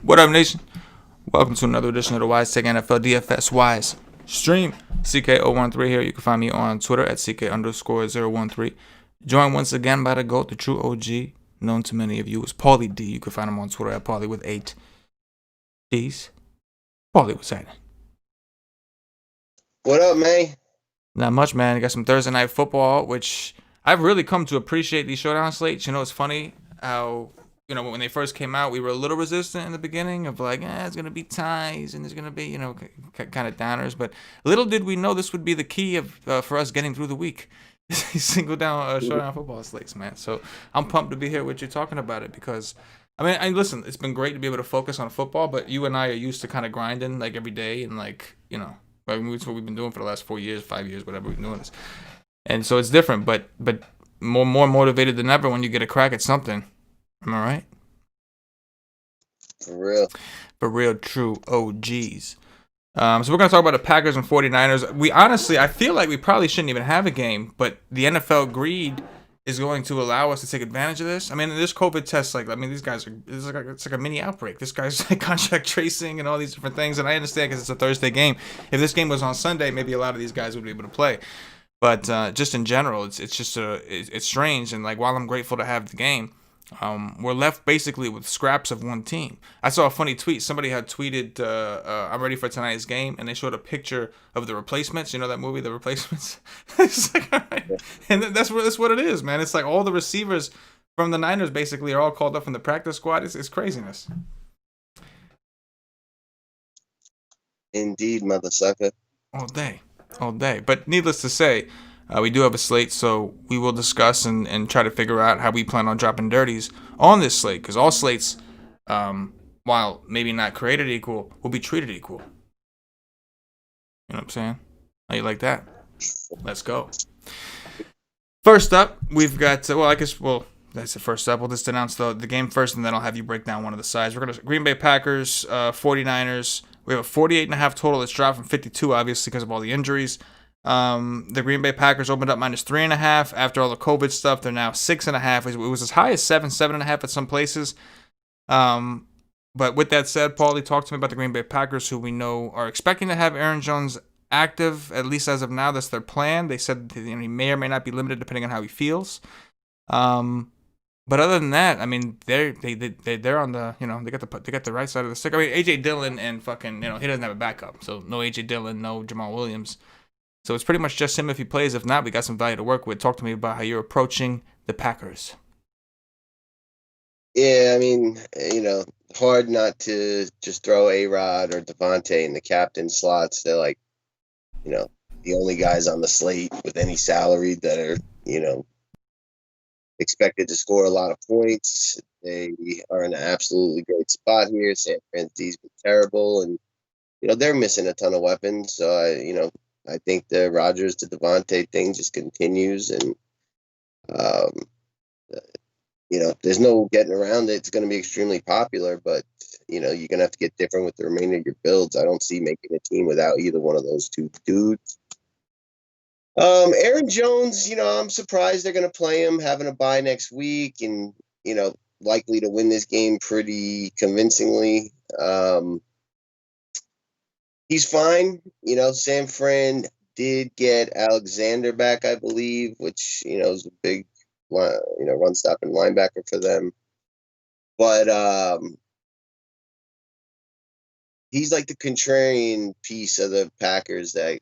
What up, nation? Welcome to another edition of the Wise Take NFL DFS Wise stream. CK013 here. You can find me on Twitter at CK_013. Joined once again by the GOAT, the true OG, known to many of you as Paulie D. You can find him on Twitter at Paulie with 8 D's. Paulie, what's happening? What up, man? Not much, man. I got some Thursday night football, which I've really come to appreciate these showdown slates. You know, it's funny how, when they first came out, we were a little resistant in the beginning of like, it's going to be ties and there's going to be, kind of downers. But little did we know this would be the key of for us getting through the week. These single down showdown football slates, man. So I'm pumped to be here with you talking about it because, listen, it's been great to be able to focus on football, but you and I are used to kind of grinding like every day and it's what we've been doing for the last 4 years, 5 years, whatever we've been doing this. And so it's different, but more motivated than ever when you get a crack at something. Am I right? For real. For real, true OGs. So we're going to talk about the Packers and 49ers. I feel like we probably shouldn't even have a game, but the NFL greed is going to allow us to take advantage of this. This COVID test, these guys it's like a mini outbreak. This guy's like contact tracing and all these different things, and I understand because it's a Thursday game. If this game was on Sunday, maybe a lot of these guys would be able to play. But just in general, it's strange. And like while I'm grateful to have the game, we're left basically with scraps of one team. I saw a funny tweet. Somebody had tweeted, "I'm ready for tonight's game," and they showed a picture of The Replacements. You know that movie, The Replacements. It's like, all right. And that's what it is, man. It's like all the receivers from the Niners basically are all called up from the practice squad. It's craziness. Indeed, mother sucker. All day. But needless to say, we do have a slate, so we will discuss and try to figure out how we plan on dropping dirties on this slate, because all slates, while maybe not created equal, will be treated equal. You know what I'm saying? How you like that? Let's go. First up, we've got, that's the first up. We'll just announce the game first, and then I'll have you break down one of the sides. We're going to Green Bay Packers, 49ers. We have a 48.5 total. It's dropped from 52, obviously, because of all the injuries. The Green Bay Packers opened up minus 3.5 after all the COVID stuff. They're now 6.5. It was as high as 7.5 at some places. But with that said, Paulie, talk to me about the Green Bay Packers, who we know are expecting to have Aaron Jones active, at least as of now. That's their plan. They said he may or may not be limited depending on how he feels. But other than that, they're on the they got the right side of the stick. AJ Dillon and fucking he doesn't have a backup, so no AJ Dillon, no Jamal Williams. So it's pretty much just him if he plays. If not, we got some value to work with. Talk to me about how you're approaching the Packers. Yeah, hard not to just throw A-Rod or Devontae in the captain slots. They're like, the only guys on the slate with any salary that are, expected to score a lot of points. They are in an absolutely great spot here. San Francisco's been terrible, and, they're missing a ton of weapons. So, I think the Rodgers to Devontae thing just continues, and there's no getting around it. It's going to be extremely popular, but you're going to have to get different with the remainder of your builds. I don't see making a team without either one of those two dudes. Aaron Jones, I'm surprised they're going to play him, having a bye next week, and likely to win this game pretty convincingly. He's fine. San Fran did get Alexander back, I believe, which, is a big, run-stopping linebacker for them. But he's like the contrarian piece of the Packers that,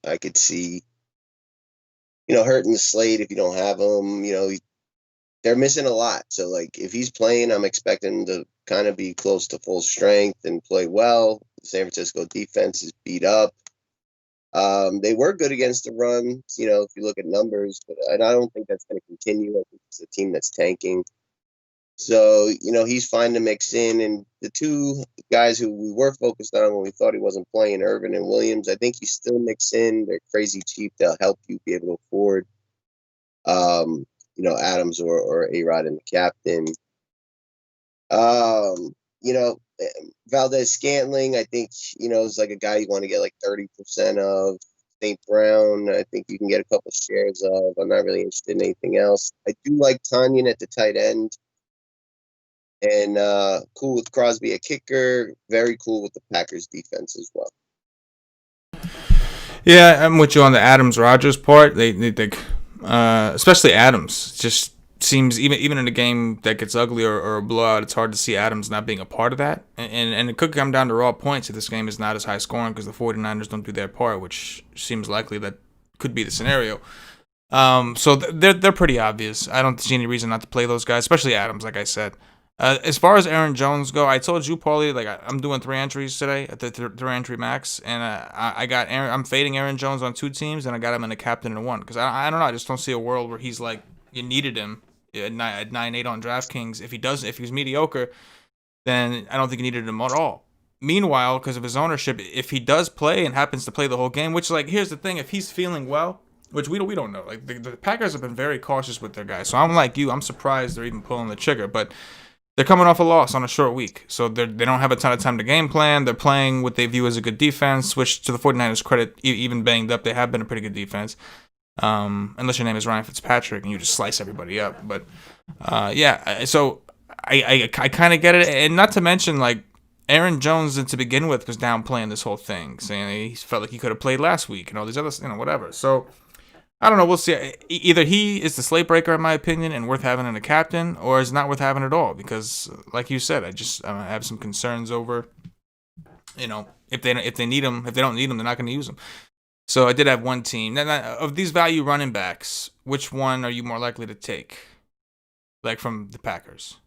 I could see, hurting the slate if you don't have him. They're missing a lot. So, if he's playing, I'm expecting him to kind of be close to full strength and play well. The San Francisco defense is beat up. They were good against the run, if you look at numbers, but I don't think that's going to continue. I think it's a team that's tanking. So, he's fine to mix in. And the two guys who we were focused on when we thought he wasn't playing, Irvin and Williams, I think you still mix in. They're crazy cheap. They'll help you be able to afford, Adams or A-Rod in the captain. Valdez Scantling, I think, is like a guy you want to get like 30% of. St. Brown, I think you can get a couple shares of. I'm not really interested in anything else. I do like Tanyan at the tight end. And cool with Crosby at kicker. Very cool with the Packers defense as well. Yeah, I'm with you on the Adams Rogers part. They especially Adams, just seems even in a game that gets ugly or a blowout, it's hard to see Adams not being a part of that. And it could come down to raw points if this game is not as high scoring because the 49ers don't do their part, which seems likely that could be the scenario. So they're pretty obvious. I don't see any reason not to play those guys, especially Adams, like I said. As far as Aaron Jones go, I told you, Paulie, like I'm doing 3 entries today at the 3 entry max, and I got I'm fading Aaron Jones on 2 teams, and I got him in a captain in 1 because I don't know, I just don't see a world where he's like you needed him at 9-8 on DraftKings. If he's mediocre, then I don't think you needed him at all. Meanwhile, because of his ownership, if he does play and happens to play the whole game, which like here's the thing, if he's feeling well, which we don't know, like the Packers have been very cautious with their guys, so I'm like you, I'm surprised they're even pulling the trigger, but. They're coming off a loss on a short week, so they don't have a ton of time to game plan. They're playing what they view as a good defense, which to the 49ers' credit, even banged up, they have been a pretty good defense. Unless your name is Ryan Fitzpatrick and you just slice everybody up. But, yeah, so I kind of get it. And not to mention, like, Aaron Jones, to begin with, was downplaying this whole thing, saying he felt like he could have played last week and all these other, whatever. So I don't know. We'll see. Either he is the slate breaker, in my opinion, and worth having in a captain, or is not worth having at all. Because, like you said, I have some concerns over, if they need him, if they don't need him, they're not going to use him. So I did have one team. Now, of these value running backs, which one are you more likely to take, like from the Packers?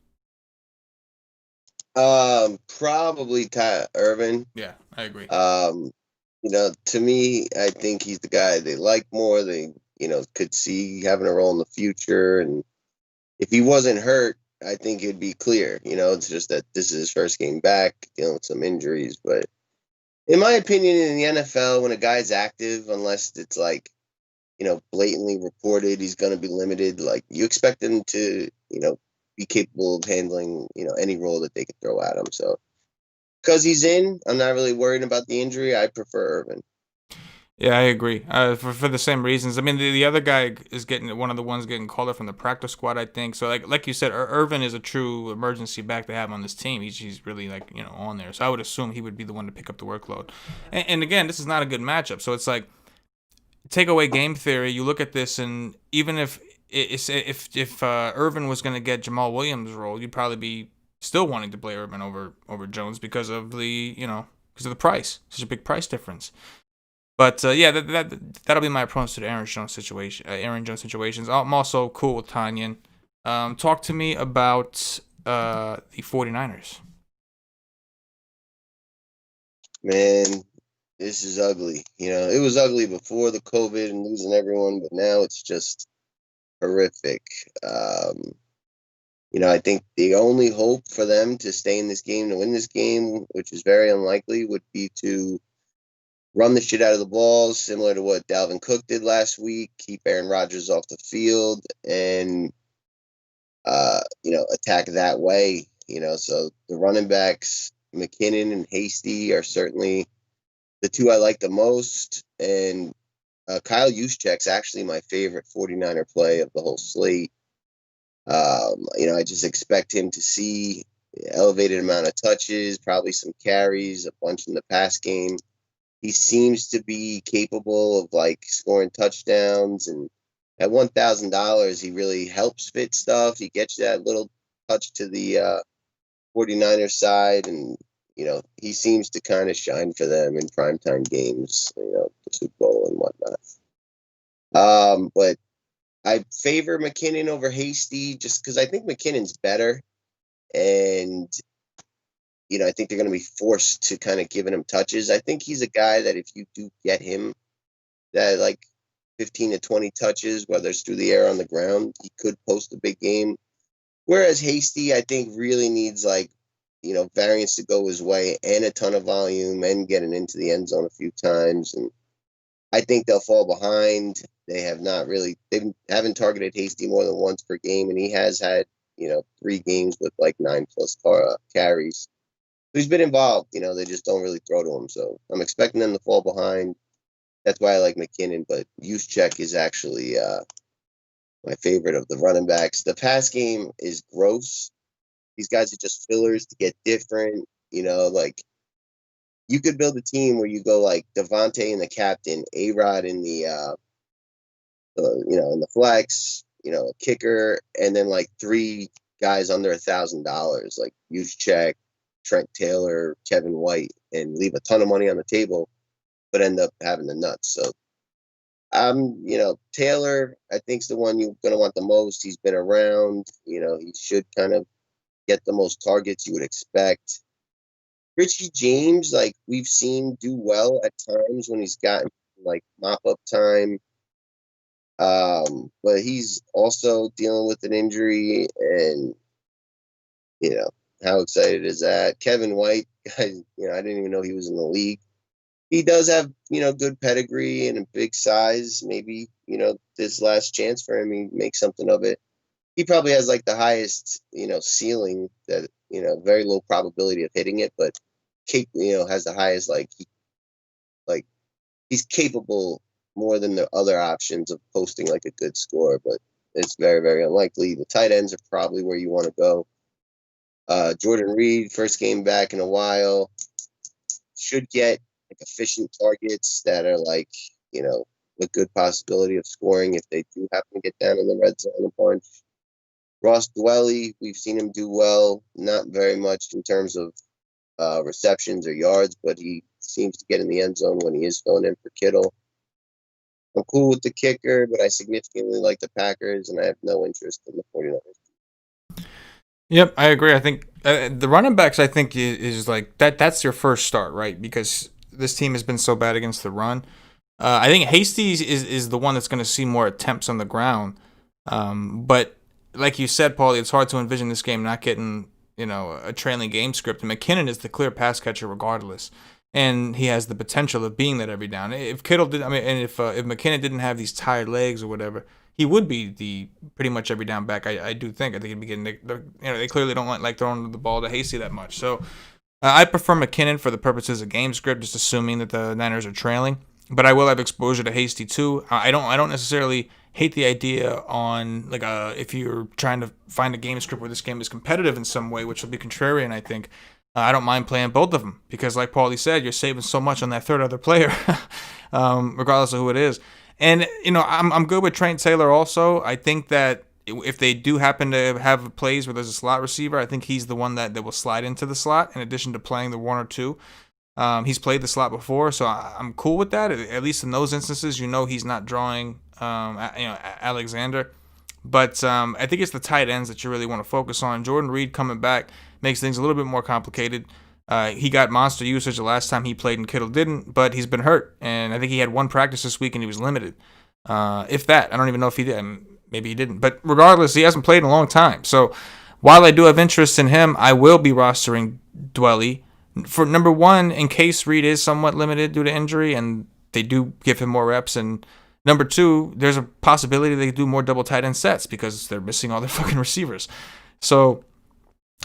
Probably Ty Irvin. Yeah, I agree. To me, I think he's the guy they like more. They, could see having a role in the future. And if he wasn't hurt, I think it'd be clear. It's just that this is his first game back, dealing with some injuries. But in my opinion, in the NFL, when a guy's active, unless it's like, blatantly reported he's going to be limited, like you expect him to, be capable of handling, any role that they could throw at him. So because he's in, I'm not really worried about the injury. I prefer Irvin. Yeah, I agree. For the same reasons. I mean, the other guy is getting one of the ones getting called up from the practice squad, I think. So like you said, Irvin is a true emergency back to have on this team. He's really on there. So I would assume he would be the one to pick up the workload. And again, this is not a good matchup. So it's like take away game theory. You look at this, and even if Irvin was going to get Jamal Williams' role, you'd probably be still wanting to play Irvin over Jones because of the price. Such a big price difference. But yeah, that'll be my approach to the Aaron Jones situation. Situations. I'm also cool with Tanyan. Talk to me about the 49ers. Man, this is ugly. It was ugly before the COVID and losing everyone, but now it's just horrific. I think the only hope for them to stay in this game, to win this game, which is very unlikely, would be to run the shit out of the balls, similar to what Dalvin Cook did last week, keep Aaron Rodgers off the field, and, attack that way. So the running backs, McKinnon and Hasty, are certainly the two I like the most. And Kyle Juszczyk's actually my favorite 49er play of the whole slate. I just expect him to see elevated amount of touches, probably some carries, a bunch in the pass game. He seems to be capable of scoring touchdowns, and at $1,000, he really helps fit stuff. He gets that little touch to the 49ers side, and he seems to kind of shine for them in primetime games, the Super Bowl and whatnot. But I favor McKinnon over Hasty just because I think McKinnon's better, and I think they're going to be forced to kind of giving him touches. I think he's a guy that if you do get him that 15 to 20 touches, whether it's through the air or on the ground, he could post a big game. Whereas Hasty, I think, really needs variance to go his way and a ton of volume and getting into the end zone a few times. And I think they'll fall behind. They haven't targeted Hasty more than once per game, and he has had 3 games with 9+ carries. He's been involved. They just don't really throw to him. So I'm expecting them to fall behind. That's why I like McKinnon, but Juszczyk is actually my favorite of the running backs. The pass game is gross. These guys are just fillers to get different. Like you could build a team where you go like Devontae in the captain, A-Rod in in the flex, a kicker, and then like three guys under $1,000, like Juszczyk, Trent Taylor, Kevin White, and leave a ton of money on the table, but end up having the nuts. So Taylor, I think, is the one you're going to want the most. He's been around. He should kind of get the most targets you would expect. Richie James, like we've seen do well at times when he's gotten like mop-up time. But he's also dealing with an injury, and how excited is that? Kevin White, I didn't even know he was in the league. He does have, good pedigree and a big size. Maybe, this last chance for him, he makes something of it. He probably has like the highest, ceiling that, very low probability of hitting it, but has the highest, like he's capable more than the other options of posting like a good score, but it's very, very unlikely. The tight ends are probably where you want to go. Jordan Reed, first game back in a while, should get like efficient targets that are like, a good possibility of scoring if they do happen to get down in the red zone a bunch. Ross Dwelly, we've seen him do well, not very much in terms of receptions or yards, but he seems to get in the end zone when he is filling in for Kittle. I'm cool with the kicker, but I significantly like the Packers, and I have no interest in the 49ers. Yep, I agree. I think the running backs, I think, is like that's your first start, right? Because this team has been so bad against the run. I think Hasty is the one that's going to see more attempts on the ground. But like you said, Paulie, it's hard to envision this game not getting, a trailing game script. And McKinnon is the clear pass catcher regardless. And he has the potential of being that every down. If Kittle did, and if McKinnon didn't have these tired legs or whatever, he would be the pretty much every down back. I do think. I think he'd be getting. They clearly don't like throwing the ball to Hasty that much. So I prefer McKinnon for the purposes of game script, just assuming that the Niners are trailing. But I will have exposure to Hasty too. I don't necessarily hate the idea on like if you're trying to find a game script where this game is competitive in some way, which will be contrarian, I think. I don't mind playing both of them because, like Paulie said, you're saving so much on that third other player, regardless of who it is. And I'm good with Trent Taylor also. I think that if they do happen to have plays where there's a slot receiver, I think he's the one that will slide into the slot in addition to playing the one or two. He's played the slot before, so I'm cool with that. At least in those instances, he's not drawing Alexander. But I think it's the tight ends that you really want to focus on. Jordan Reed coming back makes things a little bit more complicated. He got monster usage the last time he played and Kittle didn't, but he's been hurt. And I think he had one practice this week and he was limited. If that, I don't even know if he did. Maybe he didn't. But regardless, he hasn't played in a long time. So while I do have interest in him, I will be rostering Dwelly. For number one, in case Reed is somewhat limited due to injury and they do give him more reps. And number two, there's a possibility they do more double tight end sets because they're missing all their fucking receivers. So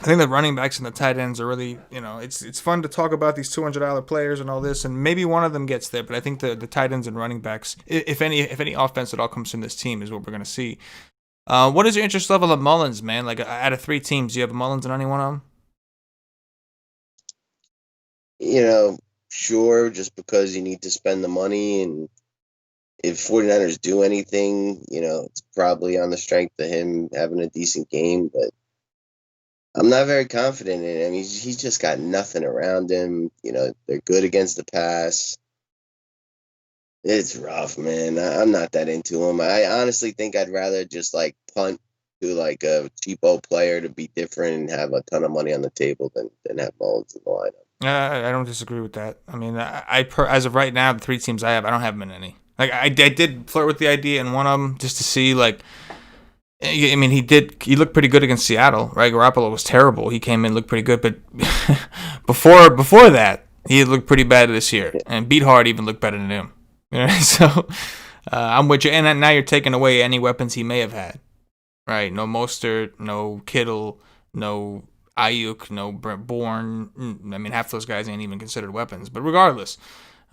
I think the running backs and the tight ends are really, it's fun to talk about these $200 players and all this, and maybe one of them gets there. But I think the tight ends and running backs, if any offense at all comes from this team, is what we're going to see. What is your interest level of Mullins, man? Like out of three teams, do you have Mullins in any one of them? Sure, just because you need to spend the money, and if 49ers do anything, it's probably on the strength of him having a decent game, but I'm not very confident in him. He's just got nothing around him. They're good against the pass. It's rough, man. I'm not that into him. I honestly think I'd rather just like punt to like a cheapo player to be different and have a ton of money on the table than have Mullins in the lineup. I don't disagree with that. I mean, as of right now, the three teams I have, I don't have them in any. Like I did flirt with the idea in one of them just to see like. I mean, he looked pretty good against Seattle, right? Garoppolo was terrible. He came in, looked pretty good, but before that, he looked pretty bad this year. And Beat Hard even looked better than him. So I'm with you. And now you're taking away any weapons he may have had, right? No Mostert, no Kittle, no Ayuk, no Brent Bourne. I mean, half those guys ain't even considered weapons. But regardless,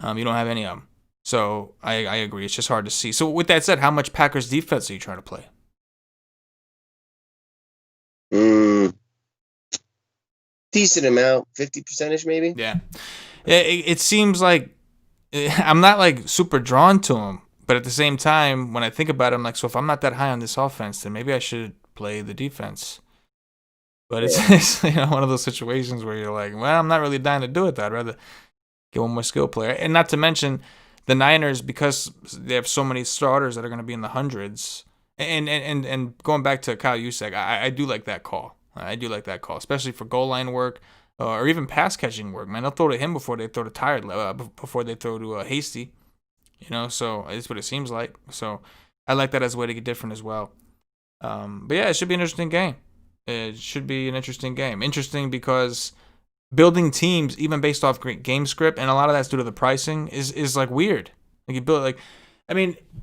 you don't have any of them. So I agree. It's just hard to see. So with that said, how much Packers defense are you trying to play? decent amount, 50% maybe. Yeah, it seems like I'm not like super drawn to him, but at the same time, when I think about it, I'm like, so if I'm not that high on this offense, then maybe I should play the defense. But it's, Yeah. it's one of those situations where you're like, well, I'm not really dying to do it. I'd rather get one more skill player, and not to mention the Niners, because they have so many starters that are going to be in the hundreds. And going back to Kyle Juszczyk, I do like that call. I do like that call, especially for goal line work or even pass catching work. Man, they'll throw to him before they throw to before they throw to Hasty. So it's what it seems like. So I like that as a way to get different as well. But yeah, it should be an interesting game. It should be an interesting game. Interesting because building teams, even based off game script, and a lot of that's due to the pricing, is like weird. Like you build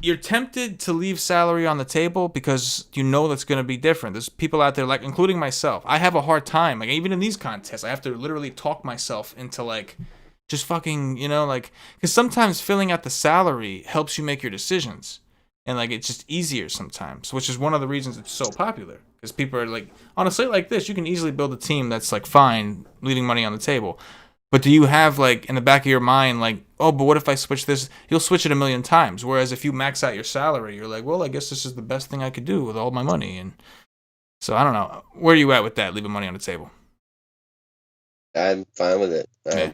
you're tempted to leave salary on the table because you know that's going to be different. There's people out there, like including myself. I have a hard time, like even in these contests, I have to literally talk myself into like just fucking, because sometimes filling out the salary helps you make your decisions, and like it's just easier sometimes, which is one of the reasons it's so popular. Because people are like, on a slate like this, you can easily build a team that's like fine, leaving money on the table. But do you have like in the back of your mind like, oh, but what if I switch this? You'll switch it a million times. Whereas if you max out your salary, you're like, well, I guess this is the best thing I could do with all my money. And so I don't know. Where are you at with that? Leaving money on the table? I'm fine with it. I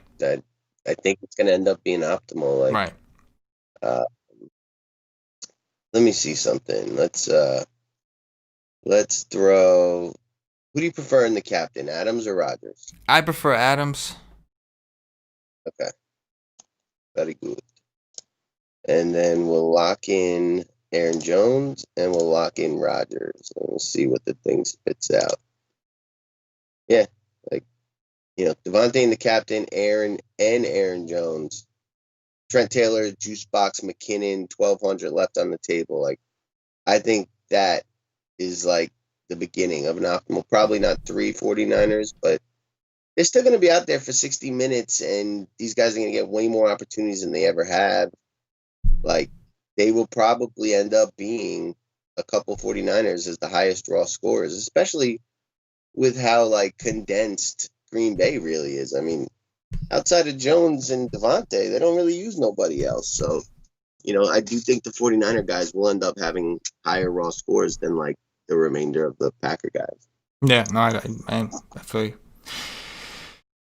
think it's going to end up being optimal. Like, right. Let me see something. Let's throw. Who do you prefer in the captain, Adams or Rodgers? I prefer Adams. Okay. Very good. And then we'll lock in Aaron Jones and we'll lock in Rodgers. And we'll see what the thing spits out. Yeah. Devontae in the captain, Aaron Jones. Trent Taylor, Juice Box, McKinnon, 1,200 left on the table. Like, I think that is like the beginning of an optimal. Probably not 3 49ers, but they're still going to be out there for 60 minutes, and these guys are going to get way more opportunities than they ever have. Like, they will probably end up being a couple 49ers as the highest raw scorers, especially with how, like, condensed Green Bay really is. I mean, outside of Jones and Devontae, they don't really use nobody else. So, I do think the 49er guys will end up having higher raw scores than, like, the remainder of the Packer guys. Yeah, no, I feel you.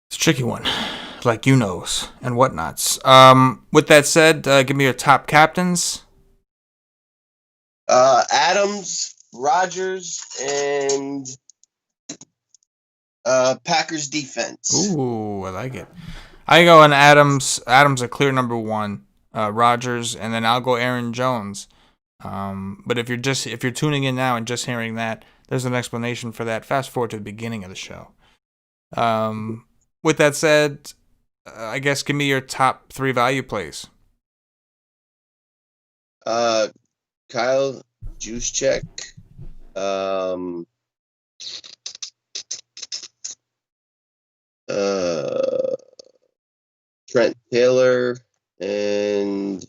It's a tricky one, like and whatnots. With that said, give me your top captains. Adams, Rodgers, and Packers defense. Ooh, I like it. I go on Adams. Adams a clear number one. Rodgers, and then I'll go Aaron Jones. But if you're tuning in now and just hearing that, there's an explanation for that. Fast forward to the beginning of the show. With that said, I guess give me your top 3 value plays. Kyle Juszczyk, Trent Taylor, and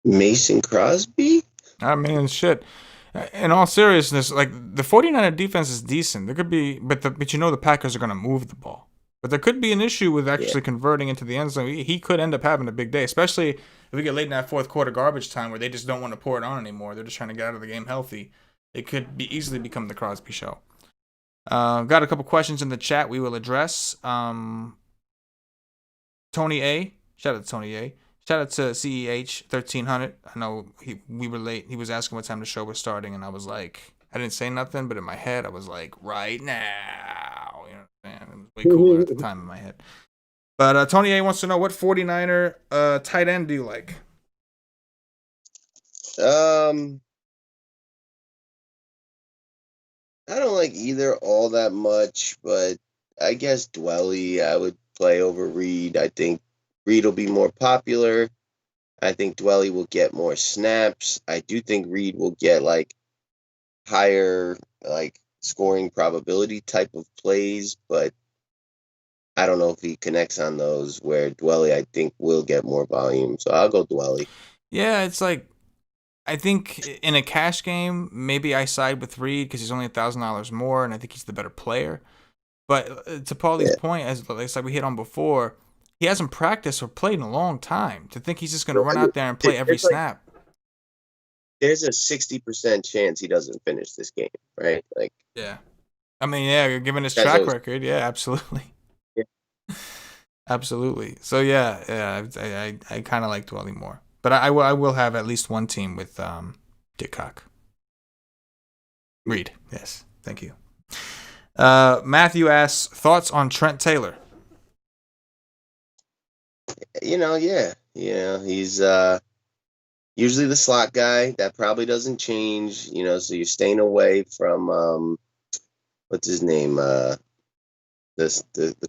Mason Crosby? I mean, shit. In all seriousness, like the 49er defense is decent. There could be, but the Packers are going to move the ball. But there could be an issue with actually converting into the end zone. He could end up having a big day, especially if we get late in that fourth quarter garbage time where they just don't want to pour it on anymore. They're just trying to get out of the game healthy. It could easily become the Crosby show. Got a couple questions in the chat we will address. Tony A. Shout out to Tony A. Shout out to CK013 I know we were late. He was asking what time the show was starting, and I was like, I didn't say nothing, but in my head, I was like, right now. You know what I'm saying? It was way cooler at the time in my head. But Tony A wants to know, what 49er tight end do you like? I don't like either all that much, but I guess Dwelly I would play over Reed. I think Reed will be more popular. I think Dwelly will get more snaps. I do think Reed will get like higher like scoring probability type of plays, but I don't know if he connects on those where Dwelly, I think, will get more volume. So I'll go Dwelly. Yeah, it's like, I think in a cash game, maybe I side with Reed because he's only $1,000 more, and I think he's the better player. But to Paulie's Yeah. point, as it's like we hit on before, he hasn't practiced or played in a long time. To think he's just going to run out there and play every snap. There's a 60% chance he doesn't finish this game, right? Like, yeah. I mean, yeah, given his Guys track always- record, yeah, absolutely. Yeah. Absolutely. So, yeah, I kind of like Dwelly more. But I will have at least one team with Dickcock. Reed, yes. Thank you. Matthew asks, thoughts on Trent Taylor? Yeah. He's usually the slot guy. That probably doesn't change, so you're staying away from what's his name? The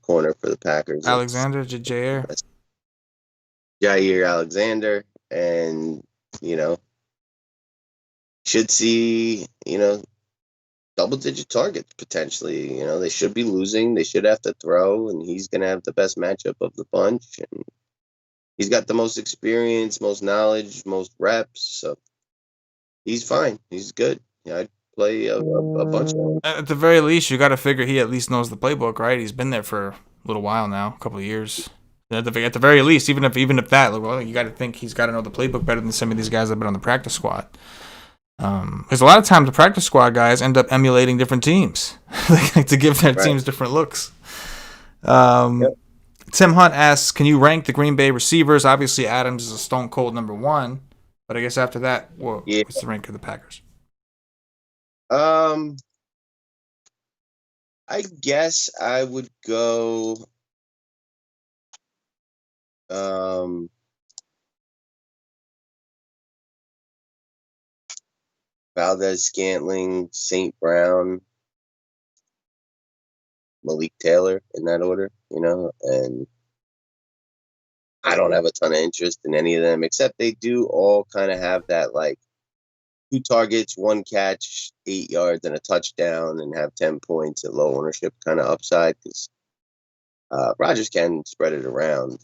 corner for the Packers. Alexander, Jair Alexander, and should see double-digit targets potentially. They should be losing. They should have to throw, and he's going to have the best matchup of the bunch. And he's got the most experience, most knowledge, most reps. So he's fine. He's good. I'd play a bunch of them. At the very least, you got to figure he at least knows the playbook, right? He's been there for a little while now, a couple of years. At the very least, even if that, well, you got to think he's got to know the playbook better than some of these guys that have been on the practice squad. Because a lot of times the practice squad guys end up emulating different teams to give their teams different looks. Tim Hunt asks, can you rank the Green Bay receivers? Obviously, Adams is a stone cold number one, but I guess after that, what's the rank of the Packers? I guess I would go Valdez, Scantling, St. Brown, Malik Taylor in that order, and I don't have a ton of interest in any of them, except they do all kind of have that, like, 2 targets, 1 catch, 8 yards, and a touchdown, and have 10 points at low ownership kind of upside, because Rodgers can spread it around.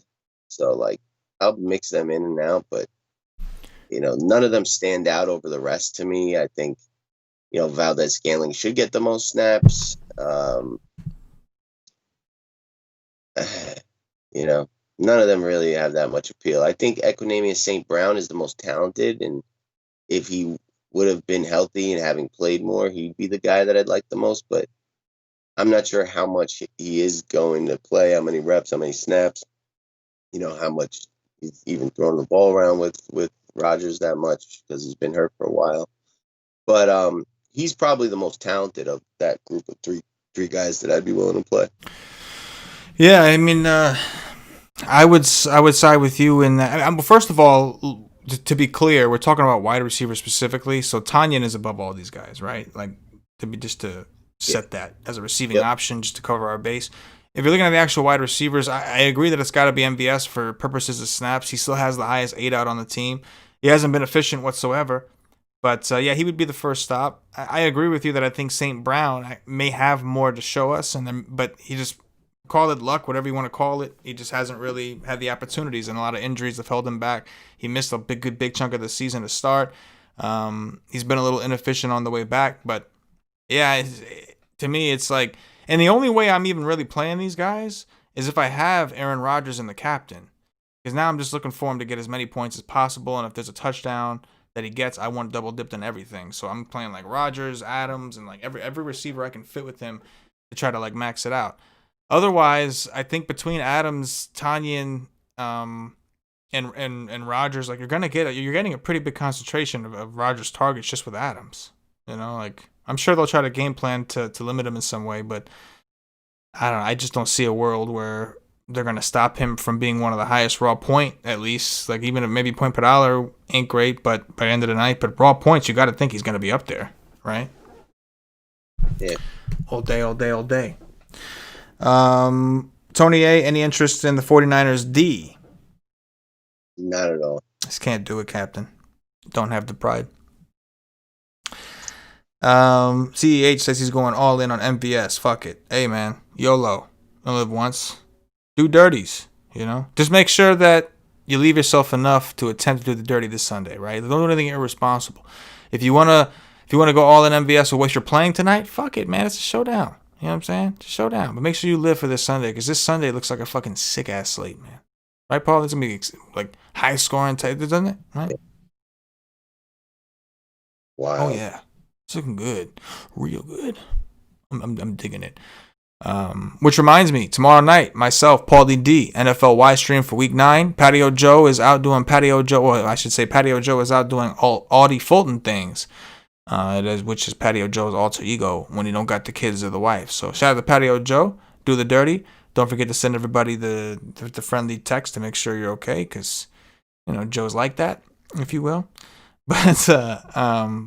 So, like, I'll mix them in and out, but, none of them stand out over the rest to me. I think, Valdez Scantling should get the most snaps. None of them really have that much appeal. I think Equanimeous St. Brown is the most talented, and if he would have been healthy and having played more, he'd be the guy that I'd like the most, but I'm not sure how much he is going to play, how many reps, how many snaps, how much he's even throwing the ball around with Rodgers that much, because he's been hurt for a while. But he's probably the most talented of that group of three guys that I'd be willing to play. Yeah, I mean, I would side with you in that. First of all, to be clear, we're talking about wide receivers specifically. So Tanyan is above all these guys, right? Like, to set that as a receiving option, just to cover our base. If you're looking at the actual wide receivers, I agree that it's got to be MVS for purposes of snaps. He still has the highest 8 out on the team. He hasn't been efficient whatsoever. But, he would be the first stop. I agree with you that I think St. Brown may have more to show us, but he just, call it luck, whatever you want to call it. He just hasn't really had the opportunities, and a lot of injuries have held him back. He missed a big chunk of the season to start. He's been a little inefficient on the way back. But, yeah, to me, it's like, and the only way I'm even really playing these guys is if I have Aaron Rodgers in the captain. Because now I'm just looking for him to get as many points as possible, and if there's a touchdown that he gets, I want double dipped in everything. So I'm playing like Rodgers, Adams, and like every receiver I can fit with him to try to like max it out. Otherwise, I think between Adams, Tanyan, and Rodgers, like you're getting a pretty big concentration of Rodgers targets just with Adams. Like I'm sure they'll try to game plan to limit him in some way, but I don't know. I just don't see a world where they're going to stop him from being one of the highest raw point, at least. Like, even if maybe point per dollar ain't great, but by the end of the night, but raw points, you got to think he's going to be up there, right? Yeah. All day. Tony A, any interest in the 49ers D? Not at all. Just can't do it, Captain. Don't have the pride. CEH says he's going all in on MVS. Fuck it. Hey, man. YOLO. You live once. Do dirties, you know? Just make sure that you leave yourself enough to attempt to do the dirty this Sunday, right? Don't do anything irresponsible. If you wanna go all in MVS with what you're playing tonight, fuck it, man. It's a showdown. You know what I'm saying? It's a showdown. But make sure you live for this Sunday, because this Sunday looks like a fucking sick ass slate, man. Right, Paul? It's gonna be like high scoring type, doesn't it? Right? Wow. Oh yeah, it's looking good, real good. I'm digging it. Which reminds me, tomorrow night, myself, Paulie D, NFL Y stream for Week 9. Patio Joe is out doing Patio Joe, or I should say Patio Joe is out doing all Audie Fulton things, which is Patio Joe's alter ego when he don't got the kids or the wife. So shout out to Patio Joe, do the dirty. Don't forget to send everybody the friendly text to make sure you're okay, because, you know, Joe's like that, if you will. But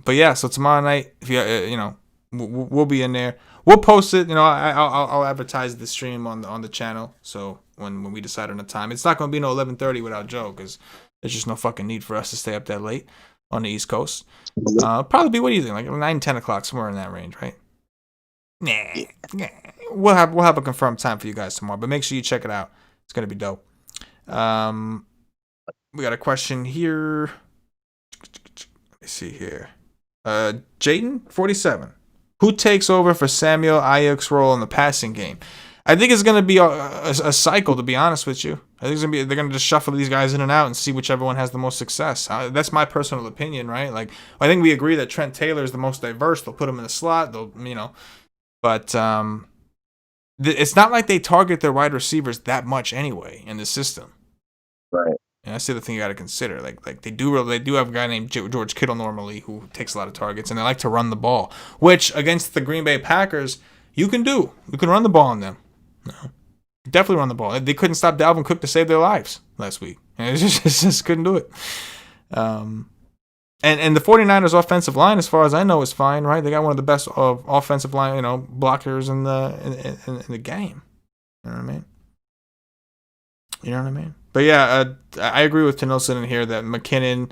yeah, so tomorrow night, if you know, we'll be in there. We'll post it. You know, I'll advertise the stream on the channel. So when we decide on the time, it's not gonna be no 11:30 without Joe, because there's just no fucking need for us to stay up that late on the East Coast. Probably be, what do you think, like 9-10 o'clock, somewhere in that range, right? Nah. We'll have a confirmed time for you guys tomorrow, but make sure you check it out. It's gonna be dope. We got a question here. Let me see here. Jayden 47. Who takes over for Samuel Ayuk's role in the passing game? I think it's going to be a cycle, to be honest with you. I think they're going to just shuffle these guys in and out and see whichever one has the most success. That's my personal opinion, right? Like, I think we agree that Trent Taylor is the most diverse. They'll put him in the slot. They'll, you know, but it's not like they target their wide receivers that much anyway in the system. Right. And that's the other thing you got to consider. Like they do have a guy named George Kittle normally who takes a lot of targets, and they like to run the ball, which against the Green Bay Packers you can do. You can run the ball on them. No, definitely run the ball. They couldn't stop Dalvin Cook to save their lives last week, and it just couldn't do it. And the 49ers offensive line, as far as I know, is fine, right? They got one of the best offensive line, you know, blockers in the game. You know what I mean? You know what I mean? But yeah, I agree with Tenilson in here that McKinnon.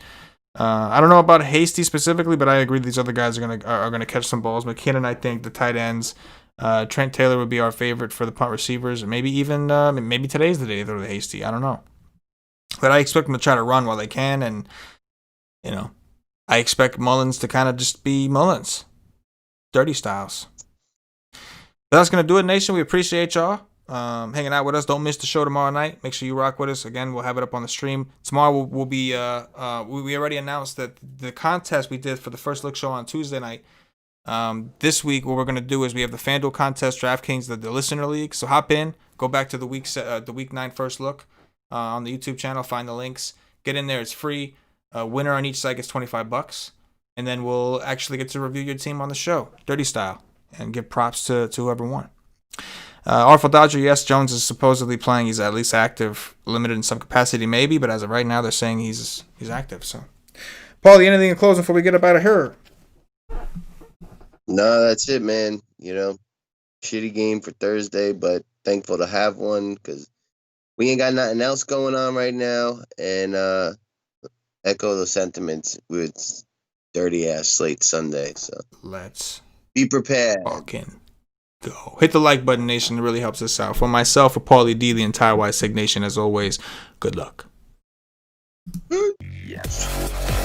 I don't know about Hasty specifically, but I agree these other guys are gonna catch some balls. McKinnon, I think the tight ends. Trent Taylor would be our favorite for the punt receivers, and maybe even maybe today's the day they're the Hasty. I don't know, but I expect them to try to run while they can, and you know, I expect Mullins to kind of just be Mullins, dirty styles. That's gonna do it, Nation. We appreciate y'all hanging out with us. Don't miss the show tomorrow night. Make sure you rock with us. Again, we'll have it up on the stream tomorrow. We'll be we already announced that the contest we did for the first look show on Tuesday night. This week, what we're gonna do is we have the FanDuel contest, DraftKings, the listener league. So hop in, go back to the week 9 first look on the YouTube channel. Find the links, get in there. It's free. Winner on each site gets $25, and then we'll actually get to review your team on the show, dirty style, and give props to whoever won. Artful Dodger, yes, Jones is supposedly playing. He's at least active, limited in some capacity, maybe, but as of right now, they're saying he's active. So, Paulie, anything in closing before we get up out of here? No, that's it, man. You know, shitty game for Thursday, but thankful to have one because we ain't got nothing else going on right now. And echo the sentiments with dirty ass slate Sunday. So let's be prepared. Fucking go. Hit the like button, Nation. It really helps us out. For myself, for Paulie D, the entire Wise Sig Nation, as always, good luck. Yes.